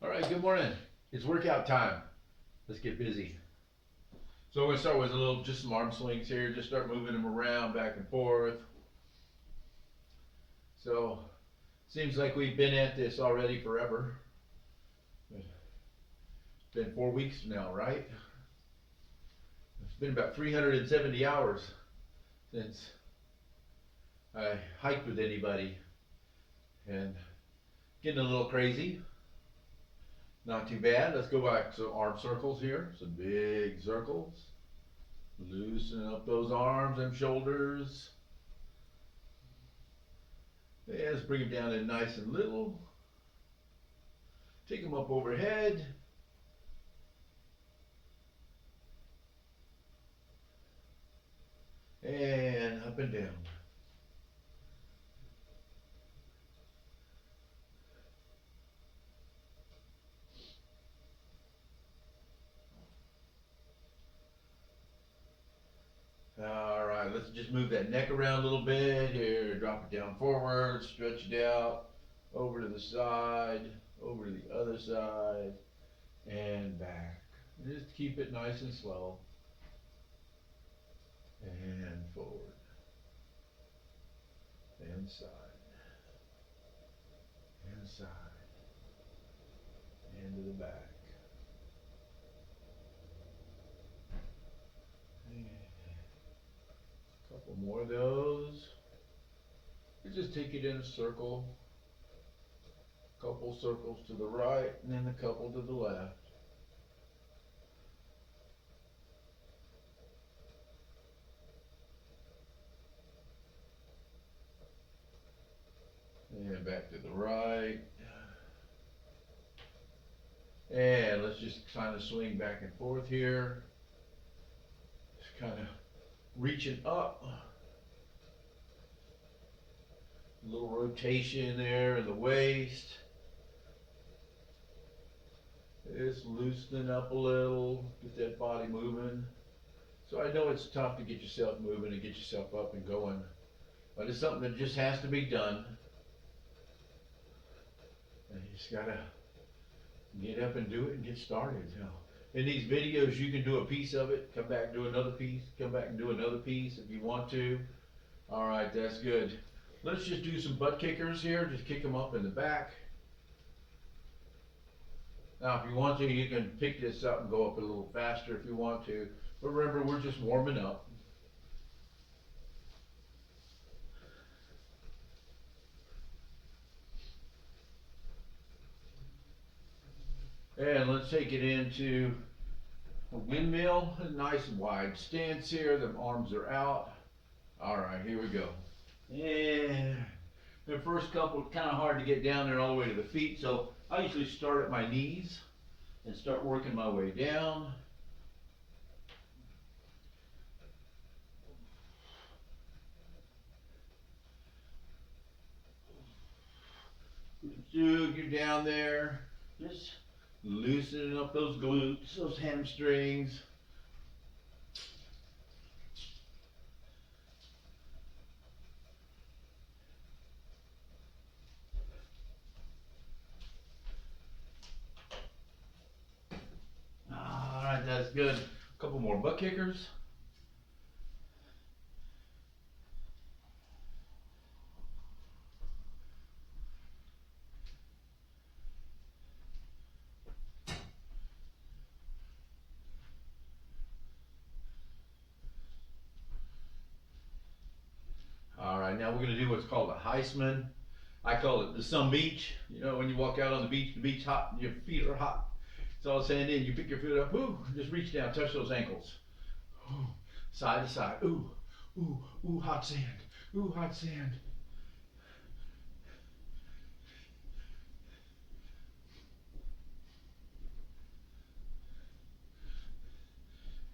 All right, good morning. It's workout time. Let's get busy. So I'm gonna start with just some arm swings here. Just start moving them around back and forth. So seems like we've been at this already forever. It's been 4 weeks now, right? It's been about 370 hours since I hiked with anybody, and getting a little crazy. Not too bad. Let's go back to arm circles here. Some big circles. Loosen up those arms and shoulders. Yeah, let's bring them down in nice and little. Take them up overhead. And up and down. All right, let's just move that neck around a little bit here. Drop it down forward, stretch it out, over to the side, over to the other side, and back. Just keep it nice and slow. And forward. And side. And side. And to the back. And a couple more of those. You just take it in a circle. Couple circles to the right, and then a couple to the left. And back to the right. And let's just kind of swing back and forth here. Just kind of reaching up. A little rotation there in the waist. Just loosening up a little, get that body moving. So I know it's tough to get yourself moving and get yourself up and going, but it's something that just has to be done. And you just gotta get up and do it and get started. So in these videos, you can do a piece of it, come back and do another piece, come back and do another piece if you want to. All right, that's good. Let's just do some butt kickers here. Just kick them up in the back. Now, if you want to, you can pick this up and go up a little faster if you want to. But remember, we're just warming up. And let's take it into a windmill, a nice wide stance here. The arms are out. All right, here we go. And the first couple, kind of hard to get down there all the way to the feet, so I usually start at my knees and start working my way down. You're down there, just loosening up those glutes, those hamstrings. All right, that's good. A couple more butt kickers. All right, now we're going to do what's called a Heisman. I call it the sun beach. You know, when you walk out on the beach hot, and your feet are hot. It's all sand in. You pick your foot up. Ooh, just reach down, touch those ankles. Ooh, side to side. Ooh, ooh, ooh, hot sand. Ooh, hot sand.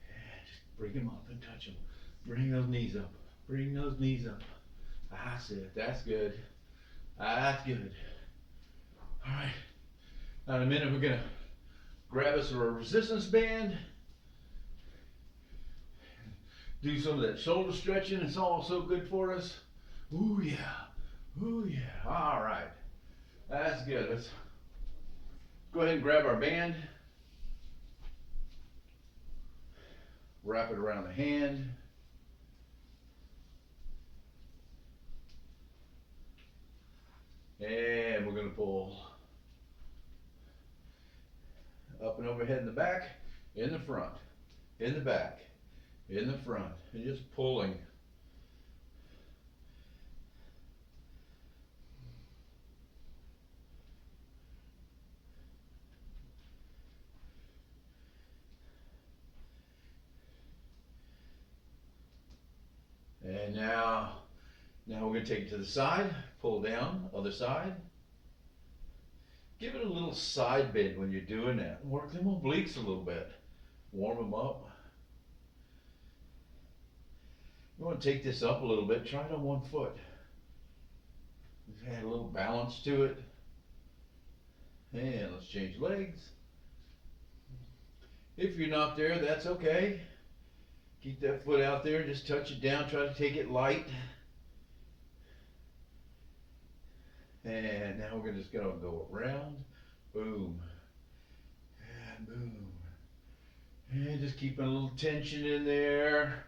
Yeah, just bring them up and touch them. Bring those knees up. Bring those knees up. That's it. That's good. That's good. All right. Now in a minute, we're gonna grab us a resistance band. Do some of that shoulder stretching. It's also good for us. Ooh yeah. Ooh yeah. All right. That's good. Let's Go ahead and grab our band. Wrap it around the hand. And we're going to pull up and overhead in the back, in the front, in the back, in the front, and just pulling. And now we're going to take it to the side, pull down, other side. Give it a little side bend when you're doing that. Work them obliques a little bit. Warm them up. You want to take this up a little bit. Try it on one foot. Add a little balance to it. And let's change legs. If you're not there, that's okay. Keep that foot out there. Just touch it down. Try to take it light. And now we're just going to go around. Boom. And boom. And just keeping a little tension in there.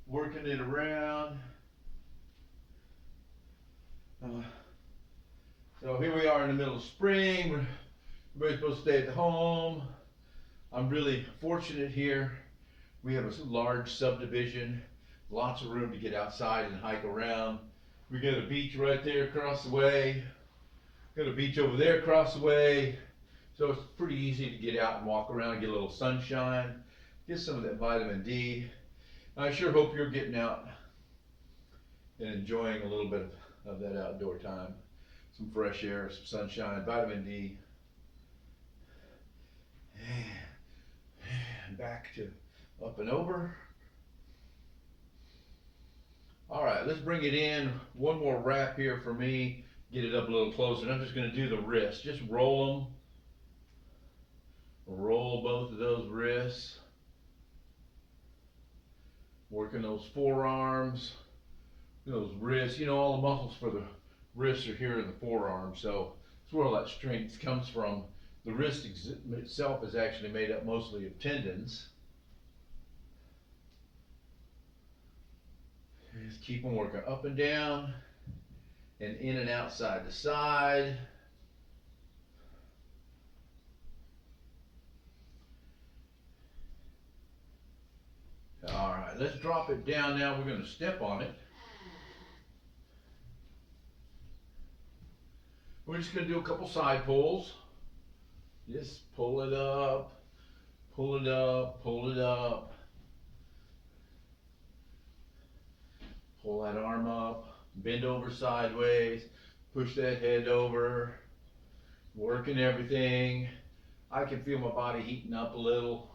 Working it around. So here we are in the middle of spring. Everybody's supposed to stay at home. I'm really fortunate here. We have a large subdivision, lots of room to get outside and hike around. We got a beach right there across the way. Got a beach over there across the way. So it's pretty easy to get out and walk around and get a little sunshine, get some of that vitamin D. I sure hope you're getting out and enjoying a little bit of that outdoor time. Some fresh air, some sunshine, vitamin D. And back to up and over. All right, let's bring it in. One more wrap here for me. Get it up a little closer. And I'm just going to do the wrists. Just roll them. Roll both of those wrists. Working those forearms, those wrists. You know, all the muscles for the wrists are here in the forearm. So that's where all that strength comes from. The wrist itself is actually made up mostly of tendons. Just keep them working up and down and in and out side to side. All right, let's drop it down now. We're going to step on it. We're just going to do a couple side pulls. Just pull it up, pull it up, pull it up. Pull that arm up, bend over sideways, push that head over, working everything. I can feel my body heating up a little.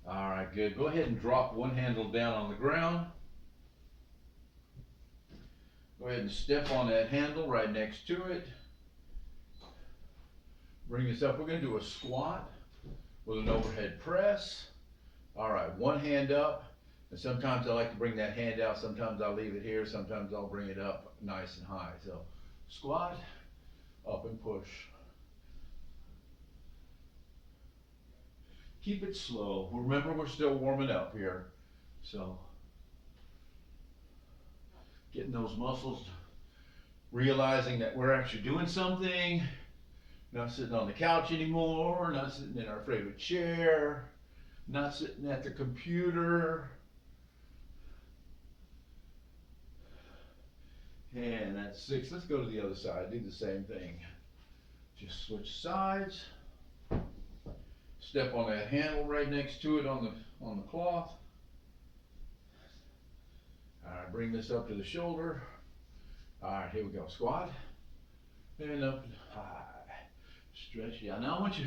All right, good. Go ahead and drop one handle down on the ground. Go ahead and step on that handle right next to it. Bring this up. We're going to do a squat with an overhead press. All right, one hand up. And sometimes I like to bring that hand out. Sometimes I'll leave it here. Sometimes I'll bring it up nice and high. So squat, up and push. Keep it slow. Remember, we're still warming up here. So getting those muscles, realizing that we're actually doing something. Not sitting on the couch anymore, not sitting in our favorite chair, not sitting at the computer. And that's 6. Let's go to the other side, do the same thing. Just switch sides. Step on that handle right next to it on the cloth. All right, bring this up to the shoulder. All right, here we go. Squat. And up and high. Stretch it out. Now I want you,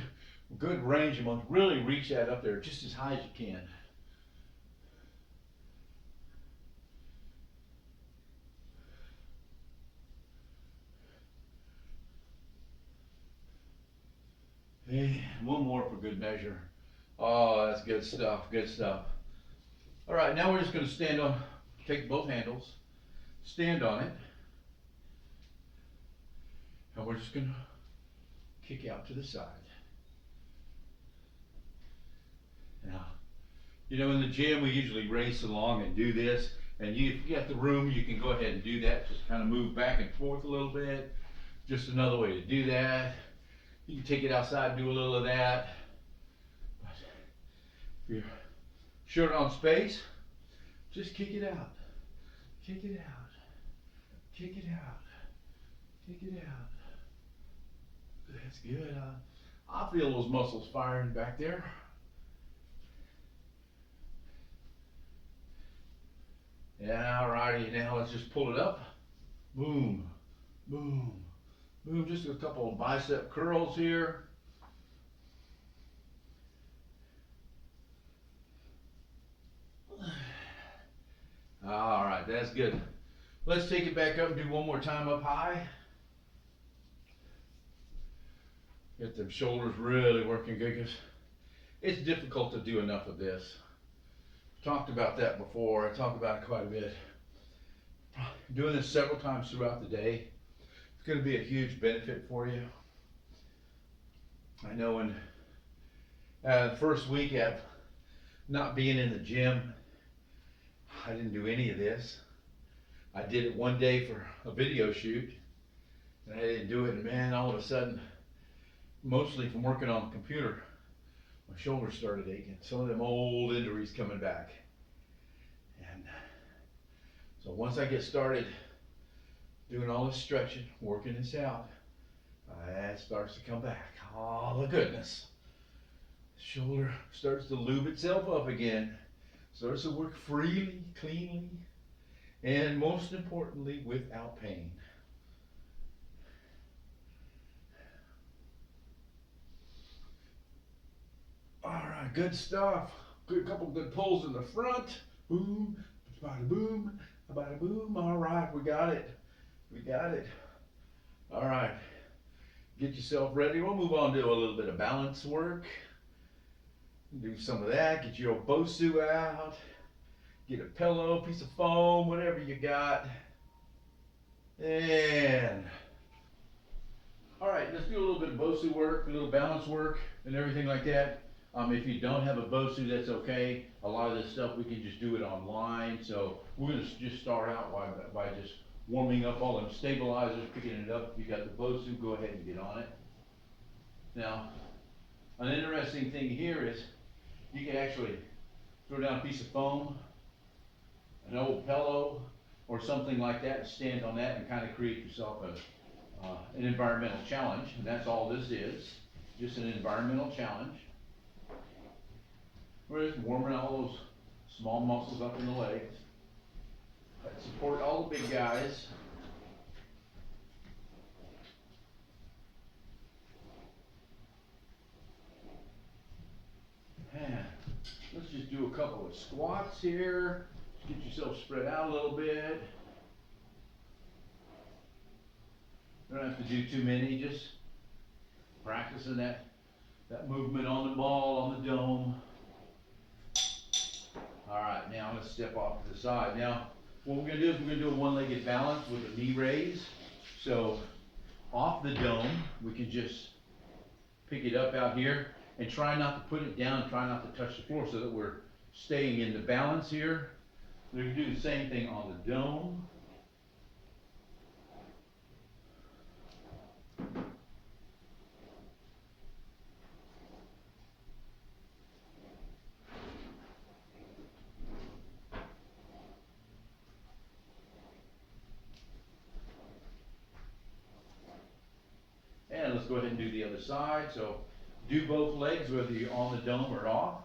good range, you want to really reach that up there just as high as you can. And one more for good measure. Oh, that's good stuff, good stuff. All right, now we're just going to stand on take both handles, stand on it, and we're just gonna kick out to the side. Now, you know, in the gym, we usually race along and do this. And if you got the room, you can go ahead and do that. Just kind of move back and forth a little bit. Just another way to do that. You can take it outside and do a little of that. But if you're short on space, just kick it out. Kick it out. Kick it out. Kick it out. That's good. I feel those muscles firing back there. Yeah, alrighty, now let's just pull it up. Boom, boom, boom. Just a couple of bicep curls here. Alright, that's good. Let's take it back up and do one more time up high. Get them shoulders really working good, because it's difficult to do enough of this. Talked about that before. I talk about it quite a bit. Doing this several times throughout the day, it's going to be a huge benefit for you. I know in the first week of not being in the gym, I didn't do any of this. I did it one day for a video shoot, and I didn't do it, and man, all of a sudden, mostly from working on the computer, my shoulders started aching. Some of them old injuries coming back. And so once I get started doing all this stretching, working this out, it starts to come back. Oh, the goodness. The shoulder starts to lube itself up again. Starts to work freely, cleanly, and most importantly, without pain. Alright, good stuff. Good couple good pulls in the front. Boom, bada boom, bada boom. Alright, we got it. We got it. Alright, get yourself ready. We'll move on to a little bit of balance work. Do some of that. Get your old Bosu out. Get a pillow, piece of foam, whatever you got. And alright, let's do a little bit of Bosu work, a little balance work, and everything like that. If you don't have a Bosu, that's okay. A lot of this stuff we can just do it online. So we're going to just start out by just warming up all them stabilizers, picking it up. If you got the Bosu, go ahead and get on it. Now, an interesting thing here is you can actually throw down a piece of foam, an old pillow, or something like that, and stand on that and kind of create yourself an environmental challenge. And that's all this is, just an environmental challenge. We're just warming all those small muscles up in the legs that support all the big guys. And let's just do a couple of squats here. Just get yourself spread out a little bit. You don't have to do too many, just practicing that movement on the ball, on the dome. Alright, now let's step off to the side. Now, what we're going to do is we're going to do a one-legged balance with a knee raise. So, off the dome, we can just pick it up out here and try not to put it down, try not to touch the floor so that we're staying in the balance here. We're going to do the same thing on the dome. And let's go ahead and do the other side. So do both legs, whether you're on the dome or off.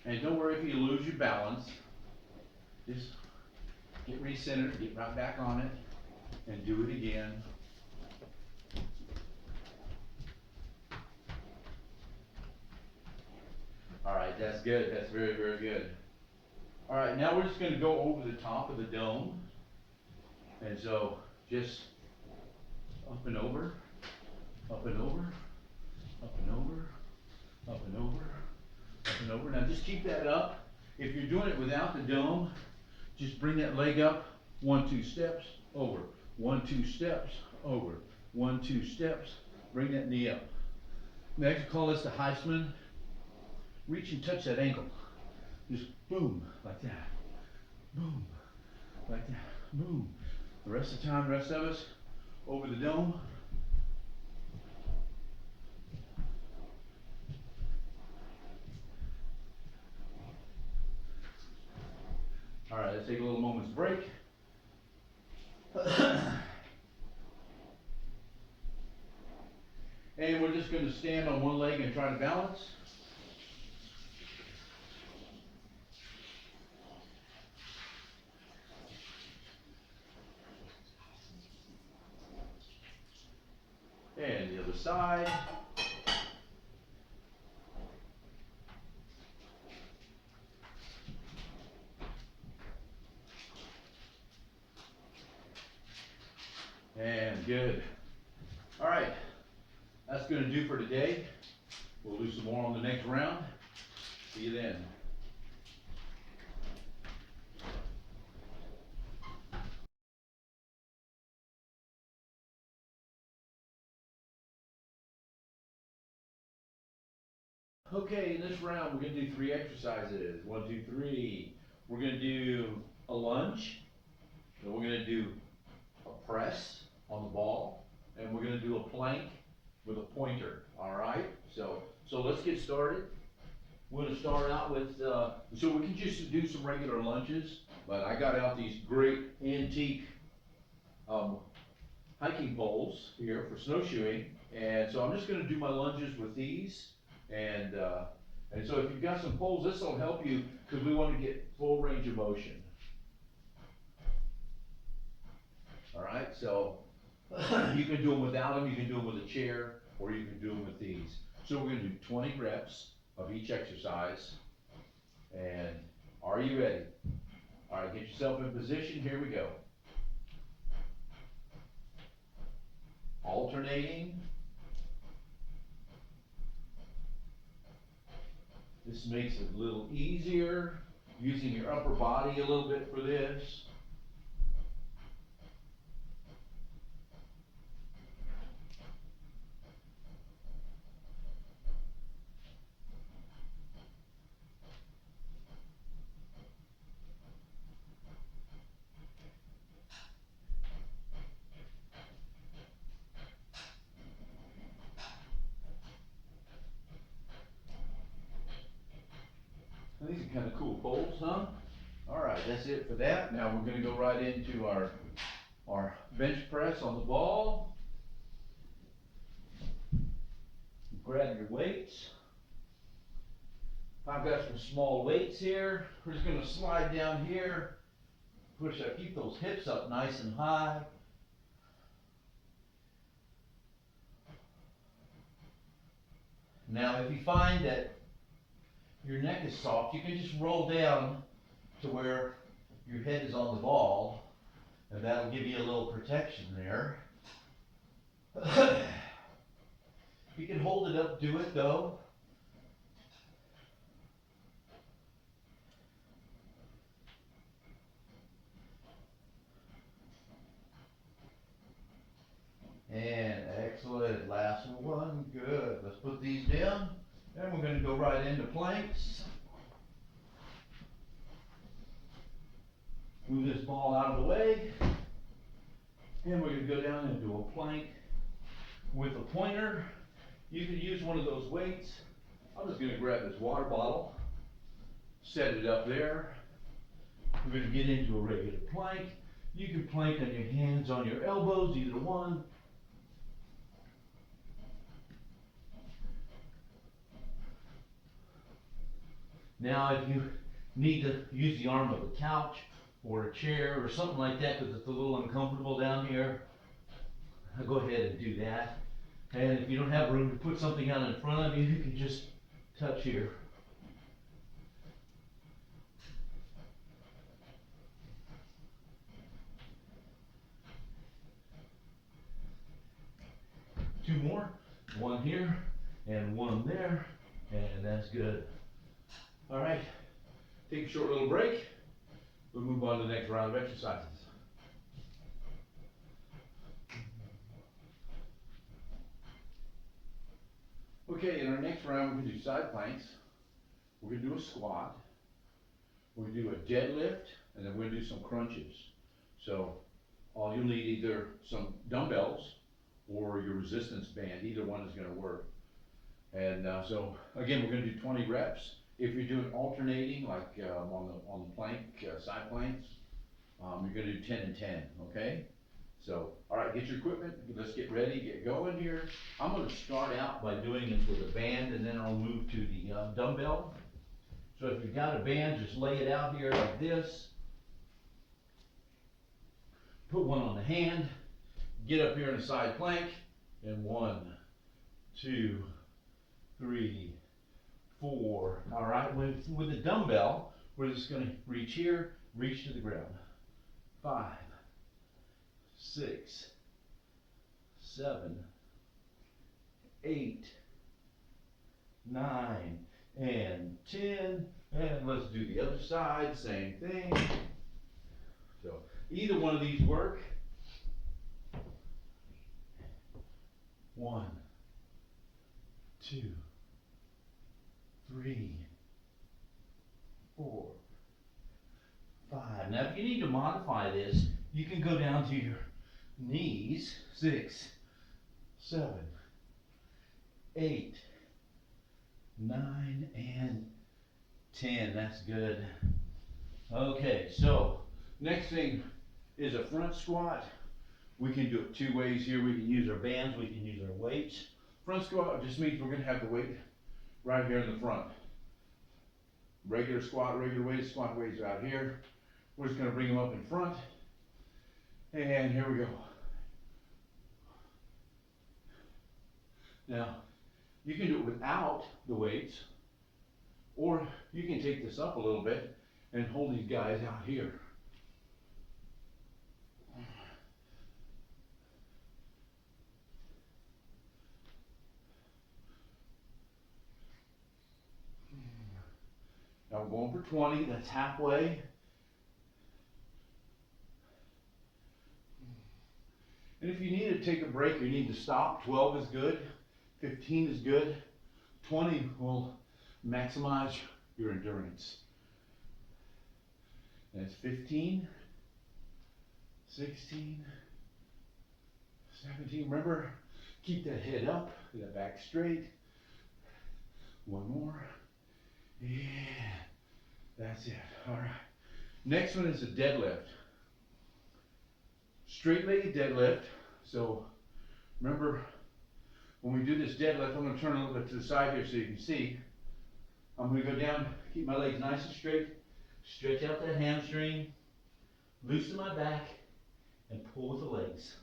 And don't worry if you lose your balance. Just get recentered, get right back on it, and do it again. Alright, that's good. That's very, very good. Alright, now we're just going to go over the top of the dome. And so just up and over, up and over, up and over, up and over, up and over. Now just keep that up. If you're doing it without the dome, just bring that leg up, 1, 2 steps, over, 1, 2 steps, over, 1, 2 steps, bring that knee up. Next, call this the Heisman. Reach and touch that ankle. Just boom, like that. Boom, like that. Boom. The rest of the time, the rest of us, over the dome. All right, let's take a little moment's break. And we're just going to stand on one leg and try to balance. And the other side. And good. All right, that's going to do for today. We'll do some more on the next round. See you then. Okay, in this round, we're going to do 3 exercises. 1, 2, 3. We're going to do a lunge. Then we're going to do a press on the ball. And we're going to do a plank with a pointer. All right? So let's get started. We're going to start out with, so we can just do some regular lunges. But I got out these great antique hiking poles here for snowshoeing. And so I'm just going to do my lunges with these. And so if you've got some poles, this will help you because we want to get full range of motion. All right, so you can do them without them, you can do them with a chair, or you can do them with these. So we're going to do 20 reps of each exercise. And are you ready? All right, get yourself in position. Here we go. Alternating. This makes it a little easier, using your upper body a little bit for this. These are kind of cool poles, huh? All right, that's it for that. Now we're going to go right into our bench press on the ball. Grab your weights. I've got some small weights here. We're just going to slide down here. Push up, keep those hips up nice and high. Now if you find that your neck is soft, you can just roll down to where your head is on the ball, and that'll give you a little protection there. You can hold it up, do it though. And excellent, last one, good. Let's put these down, and we're going to go right into planks. Move this ball out of the way, and we're going to go down and do a plank with a pointer. You can use one of those weights. I'm just going to grab this water bottle, set it up there. We're going to get into a regular plank. You can plank on your hands, on your elbows, either one. Now, if you need to use the arm of a couch or a chair or something like that because it's a little uncomfortable down here, go ahead and do that. And if you don't have room to put something out in front of you, you can just touch here. good. All right, take a short little break. We'll move on to the next round of exercises. Okay, in our next round, we're gonna do side planks. We're gonna do a squat. We're gonna do a deadlift, and then we're gonna do some crunches. So all you'll need either some dumbbells or your resistance band. Either one is gonna work. And so again, we're gonna do 20 reps. If you're doing alternating, like on the plank, side planks, you're gonna do 10 and 10, okay? So, all right, get your equipment, let's get ready, get going here. I'm gonna start out by doing this with a band, and then I'll move to the dumbbell. So if you've got a band, just lay it out here like this. Put one on the hand, get up here in a side plank, and 1, 2, 3, 4. All right, with the dumbbell, we're just gonna reach here, reach to the ground. 5, 6, 7, 8, 9, and 10. And let's do the other side, same thing. So either one of these work. 1, 2, 3, 4, 5. Now if you need to modify this, you can go down to your knees. 6, 7, 8, 9, and 10. That's good. Okay, so next thing is a front squat. We can do it 2 ways here. We can use our bands, we can use our weights. Front squat just means we're gonna have the weight right here in the front. Regular squat, regular weights, squat weights are out here. We're just gonna bring them up in front. And here we go. Now, you can do it without the weights, or you can take this up a little bit and hold these guys out here. Now we're going for 20, that's halfway. And if you need to take a break or you need to stop, 12 is good, 15 is good, 20 will maximize your endurance. That's 15, 16, 17. Remember, keep that head up, get that back straight. One more. Yeah, that's it. All right. Next one is a deadlift. Straight-legged deadlift. So remember, when we do this deadlift, I'm going to turn a little bit to the side here so you can see. I'm going to go down, keep my legs nice and straight, stretch out that hamstring, loosen my back, and pull with the legs.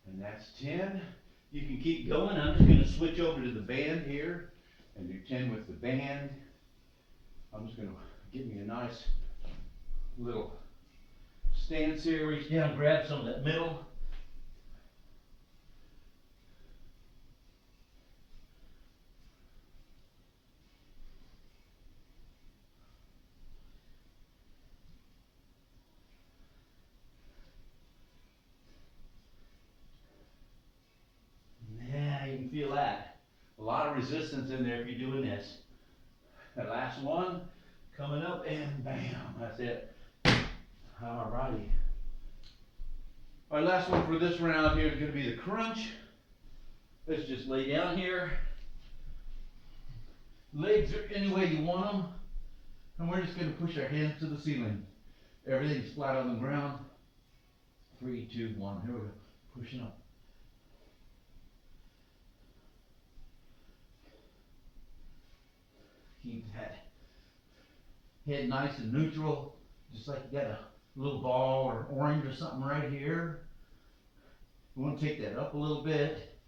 And that's 10. You can keep going. I'm just going to switch over to the band here and do 10 with the band. I'm just going to give me a nice little stance here. Reach down, grab some of that middle. Feel that. A lot of resistance in there if you're doing this. That last one, coming up and bam, that's it. Alrighty. Our last one for this round here is going to be the crunch. Let's just lay down here. Legs are any way you want them. And we're just going to push our hands to the ceiling. Everything's flat on the ground. 3, 2, 1. Here we go. Pushing up. Keep that head nice and neutral, just like you got a little ball or orange or something right here. You want to take that up a little bit.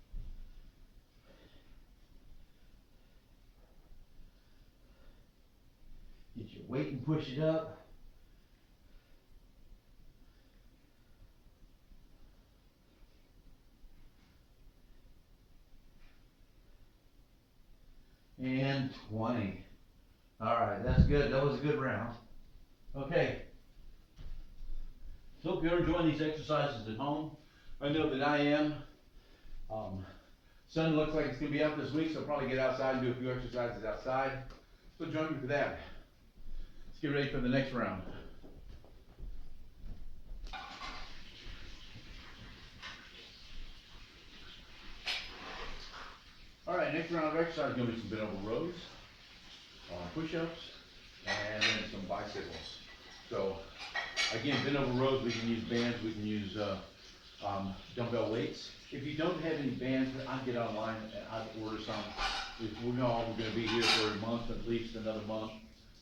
Get your weight and push it up. And 20. All right, that's good. That was a good round. Okay. So hope you're enjoying these exercises at home. I know that I am. Sun looks like it's going to be out this week, so I'll probably get outside and do a few exercises outside. So join me for that. Let's get ready for the next round. All right, next round of exercise is going to be some bent over rows, push-ups, and then some bicycles. So again, bent over rows, we can use bands, we can use dumbbell weights. If you don't have any bands, I'd get online and I'd order some. We know we're going to be here for a month, at least another month,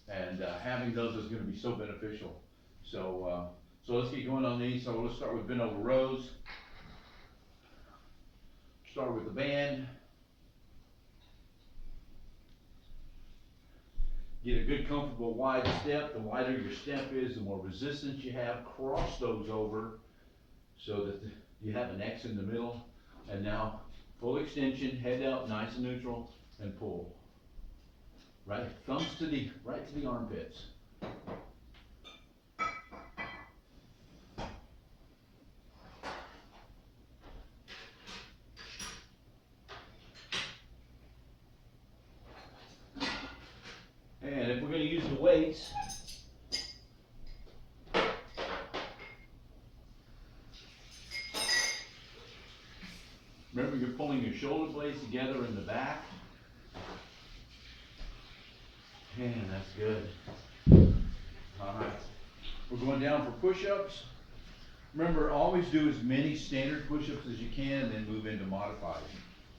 and having those is going to be so beneficial. So let's get going on these. So let's start with bent over rows. Start with the band. Get a good, comfortable, wide step. The wider your step is, the more resistance you have. Cross those over so that you have an X in the middle. And now, full extension, head out, nice and neutral, and pull. Right, thumbs to right to the armpits. And if we're going to use the weights, remember you're pulling your shoulder blades together in the back. And that's good. All right. We're going down for push-ups. Remember, always do as many standard push-ups as you can and then move into modified.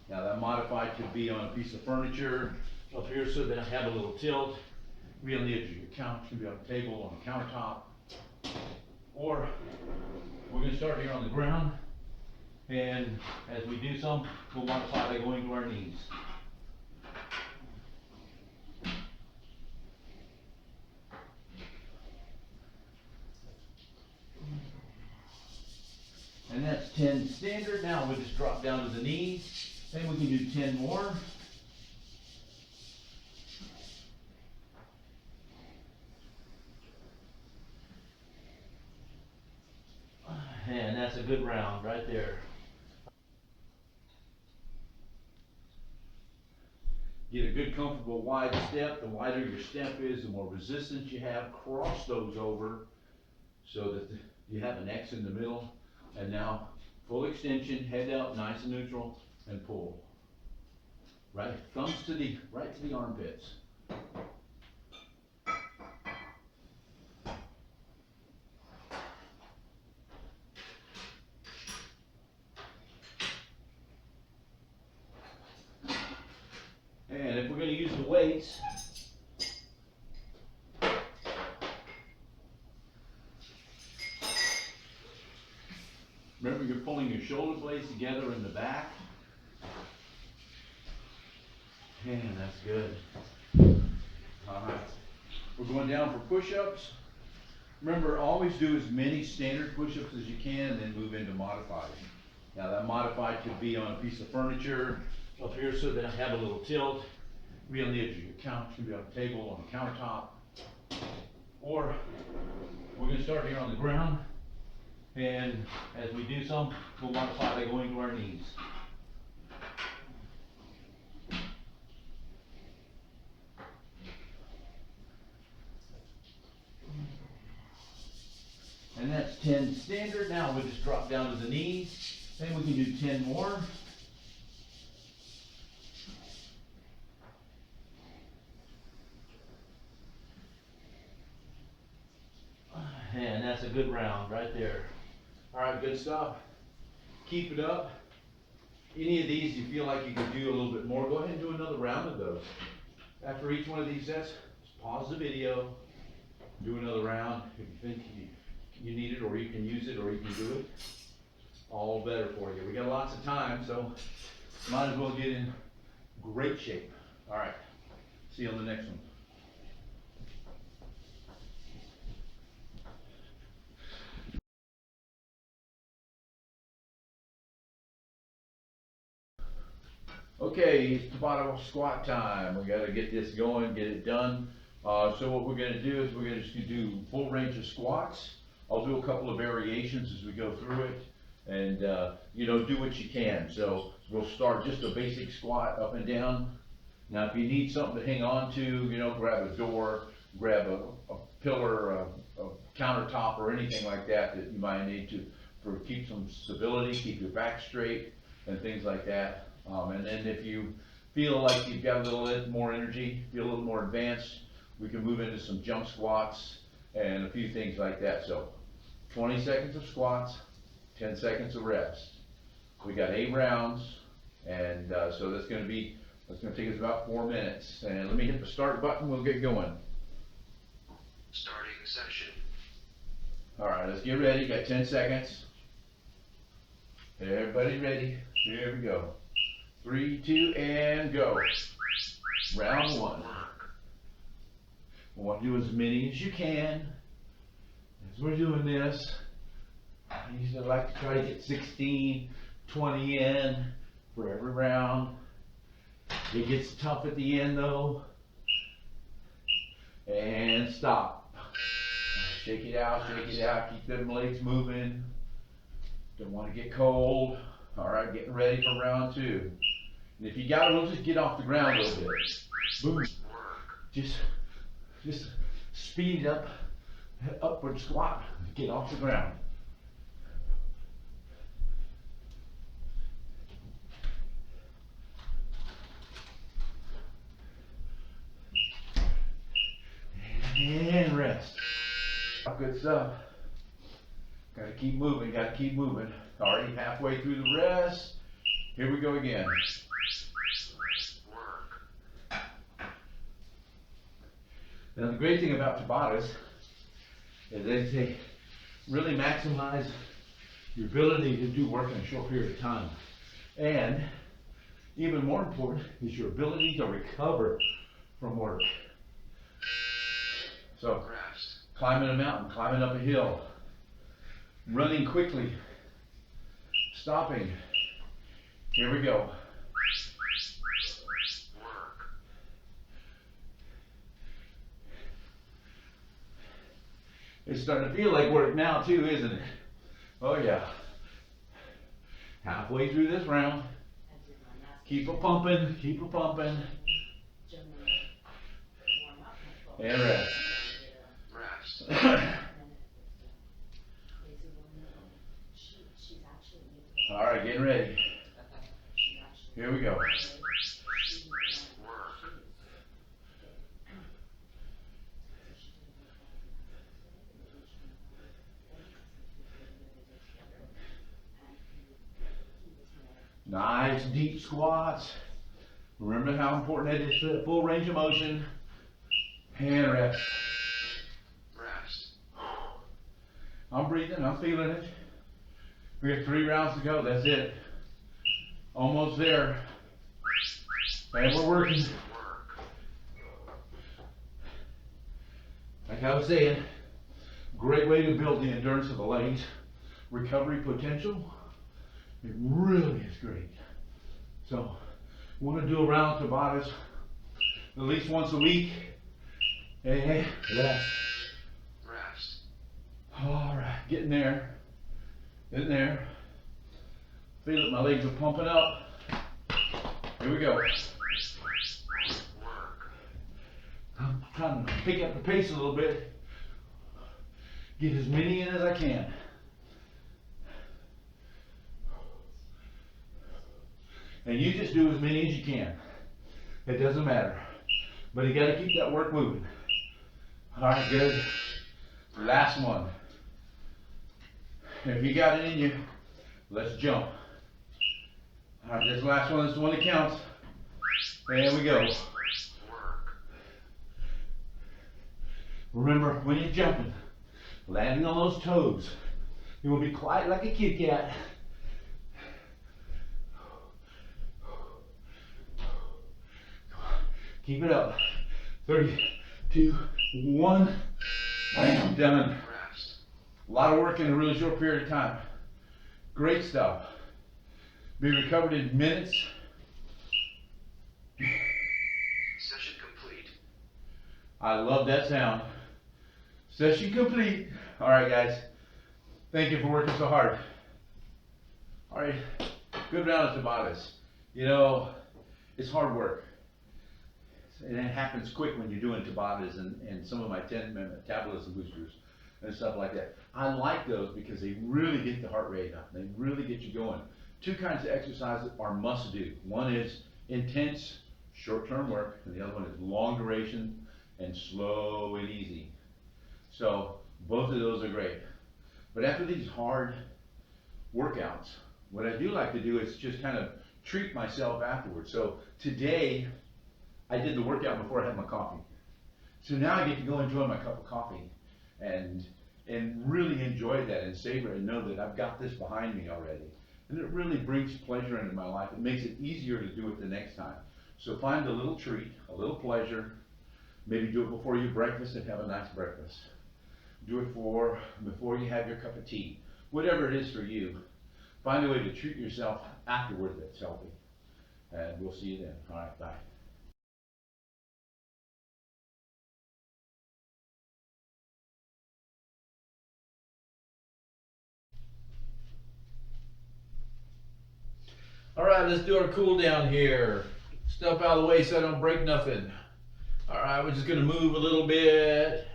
Now that modified could be on a piece of furniture up here so that I have a little tilt. Be on the edge of your couch, it can be on a table, on the countertop. Or we're going to start here on the ground. And as we do some, we'll modify by going to our knees. And that's 10 standard. Now we'll just drop down to the knees. And we can do 10 more. And that's a good round right there. Get a good, comfortable, wide step. The wider your step is, the more resistance you have. Cross those over so that you have an X in the middle. And now, full extension, head out, nice and neutral, and pull. Right, thumbs to right to the armpits. And if we're going to use the weights, remember you're pulling your shoulder blades together in the back. And that's good. All right. We're going down for push-ups. Remember, always do as many standard push-ups as you can and then move into modified. Now that modified could be on a piece of furniture up here so that I have a little tilt. Be on the edge of your couch, it can be on a table, on the countertop. Or we're going to start here on the ground. And as we do some, we'll modify by going to our knees. And that's 10 standard. Now we'll just drop down to the knees. And we can do 10 more. And that's a good round right there. All right, good stuff. Keep it up. Any of these you feel like you could do a little bit more, go ahead and do another round of those. After each one of these sets, just pause the video, do another round. If you think you need it, or you can use it, or you can do it, all better for you. We got lots of time, so might as well get in great shape. All right, see you on the next one. Okay, it's Tabata squat time. We got to get this going, get it done. So what we're going to do is we're going to just do full range of squats. I'll do a couple of variations as we go through it, and you know, do what you can. So we'll start just a basic squat up and down. Now, if you need something to hang on to, you know, grab a door, grab a pillar, a countertop, or anything like that that you might need to keep some stability, keep your back straight, and things like that. And then if you feel like you've got a little bit more energy, feel a little more advanced, we can move into some jump squats and a few things like that. So 20 seconds of squats, 10 seconds of rest. We got 8 rounds, and so that's going to take us about 4 minutes. And let me hit the start button, we'll get going. Starting session. All right, let's get ready. Got 10 seconds. Everybody ready? Here we go. 3, 2, and go. Round 1. We want to do as many as you can. As we're doing this, I usually like to try to get 16, 20 in for every round. It gets tough at the end though. And stop. Shake it out, keep them legs moving. Don't want to get cold. All right, getting ready for round 2. And if you got it, we'll just get off the ground a little bit. Boom. Just speed up, upward squat, get off the ground. And rest. Good stuff. Gotta keep moving, Already halfway through the rest. Here we go again. Now the great thing about Tabatas is they really maximize your ability to do work in a short period of time. And even more important is your ability to recover from work. So, climbing a mountain, climbing up a hill, running quickly, stopping. Here we go. It's starting to feel like work now too, isn't it? Oh yeah. Halfway through this round. Keep it pumping, And rest. All right, getting ready. Here we go. Nice deep squats. Remember how important it is for that full range of motion. And rest. I'm breathing, I'm feeling it. We got 3 rounds to go, that's it. Almost there. And we're working. Like I was saying, great way to build the endurance of the legs. Recovery potential, it really is great. So, we want to do a round of Tabatas at least once a week. And rest. All right, getting there. In there. Feel it, my legs are pumping up. Here we go. I'm trying to pick up the pace a little bit. Get as many in as I can. And you just do as many as you can. It doesn't matter. But you gotta keep that work moving. All right, good. Last one. If you got it in you, let's jump. All right, this last one is the one that counts. There we go. Remember, when you're jumping, landing on those toes, you will be quiet like a kitty cat. Keep it up. 3, 2, 1. Bam, done. Rest. A lot of work in a really short period of time. Great stuff. Be recovered in minutes. Session complete. I love that sound. Session complete. All right, guys. Thank you for working so hard. All right. Good round of Tabatas. You know, it's hard work. And it happens quick when you're doing Tabatas and some of my 10-minute metabolism boosters and stuff like that. I like those because they really get the heart rate up. They really get you going. 2 kinds of exercises are must do. One is intense, short-term work, and the other one is long duration and slow and easy. So both of those are great. But after these hard workouts, what I do like to do is just kind of treat myself afterwards. So today, I did the workout before I had my coffee. So now I get to go enjoy my cup of coffee and really enjoy that and savor it and know that I've got this behind me already. And it really brings pleasure into my life. It makes it easier to do it the next time. So find a little treat, a little pleasure. Maybe do it before your breakfast and have a nice breakfast. Do it before you have your cup of tea. Whatever it is for you, find a way to treat yourself afterward that's healthy. And we'll see you then. All right, bye. All right, let's do our cool down here. Step out of the way so I don't break nothing. All right, we're just gonna move a little bit.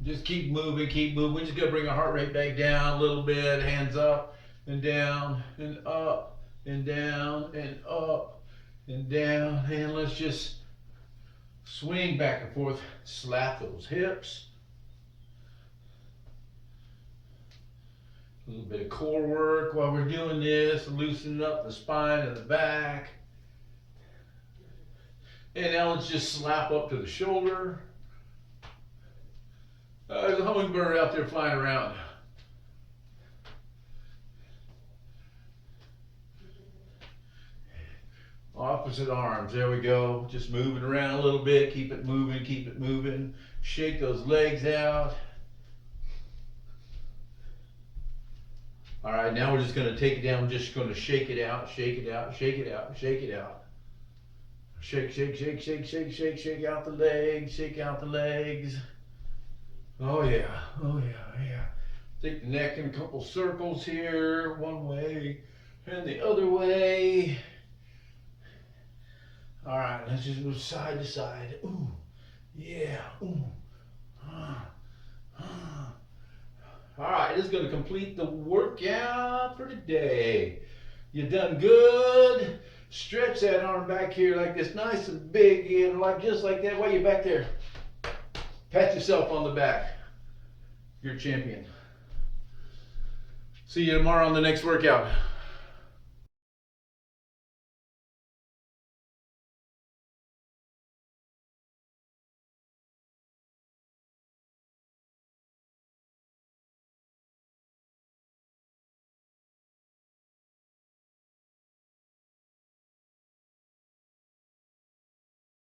Just keep moving, keep moving. We're just gonna bring our heart rate back down a little bit. Hands up and down and up and down and up and down. And let's just swing back and forth. Slap those hips. A little bit of core work while we're doing this, loosening up the spine and the back. And now let's just slap up to the shoulder. There's a hummingbird out there flying around. Opposite arms, there we go. Just moving around a little bit, keep it moving, keep it moving. Shake those legs out. All right, now we're just going to take it down. We're just going to shake it out, shake it out, shake it out, shake it out. Shake, shake, shake, shake, shake, shake, shake out the legs, shake out the legs. Oh yeah, oh yeah, yeah. Take the neck in a couple circles here, one way and the other way. All right, let's just move side to side. Ooh, yeah, ooh. All right, this is going to complete the workout for today. You done good. Stretch that arm back here like this, nice and big, and like just like that. While you're back there, pat yourself on the back. You're a champion. See you tomorrow on the next workout.